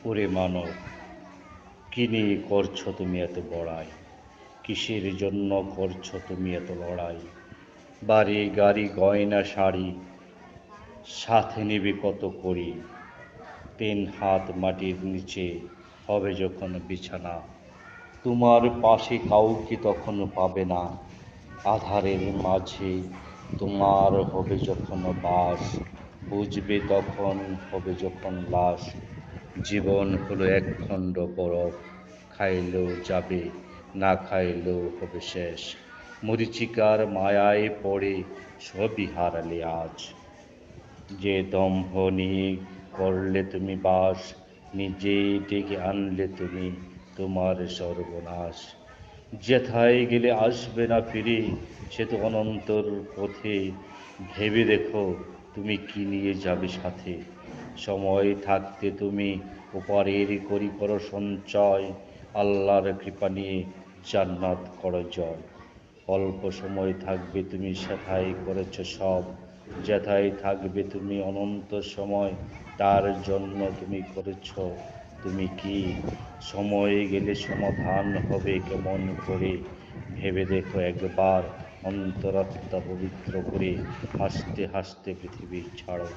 ওরে মানব, কি নিয়ে করছো তুমি এত বড়াই? কিসের জন্য করছো তুমি এত লড়াই? বাড়ি গাড়ি গয়না শাড়ি সাথে নিবে কত করি? 3 হাত মাটির নিচে হবে যখন বিছানা, তোমার পাশে কাউকে তখন পাবে না। আঁধারের মাঝে তোমার হবে যখন বাস, বুঝবে তখন হবে যখন লাশ। জীবন হলো একখণ্ড বরফ, খাইলেও যাবে, না খাইলেও হবে শেষ। মরীচিকার মায়ায় পড়ে সবই হারালে আজ। যে দম্ভ নিয়ে করলে তুমি বাস, নিজেই ডেকে আনলে তুমি তোমার সর্বনাশ। যেথায় গেলে আসবে না ফিরে, সে তো অনন্তর পথে। ভেবে দেখো তুমি কি নিয়ে যাবে সাথে। সময় থাকতে তুমি ওপারের করি করো সঞ্চয়, আল্লাহর কৃপা নিয়ে জান্নাত করো জয়। অল্প সময় থাকবে তুমি সেথায় করেছ সব, যেথায় থাকবে তুমি অনন্ত সময়, তার জন্য তুমি করেছ তুমি কি? সময় গেলে সমাধান হবে কেমন করে, ভেবে দেখো একবার। অন্তরাত্মা পবিত্র করে হাসতে হাসতে পৃথিবী ছাড়ো।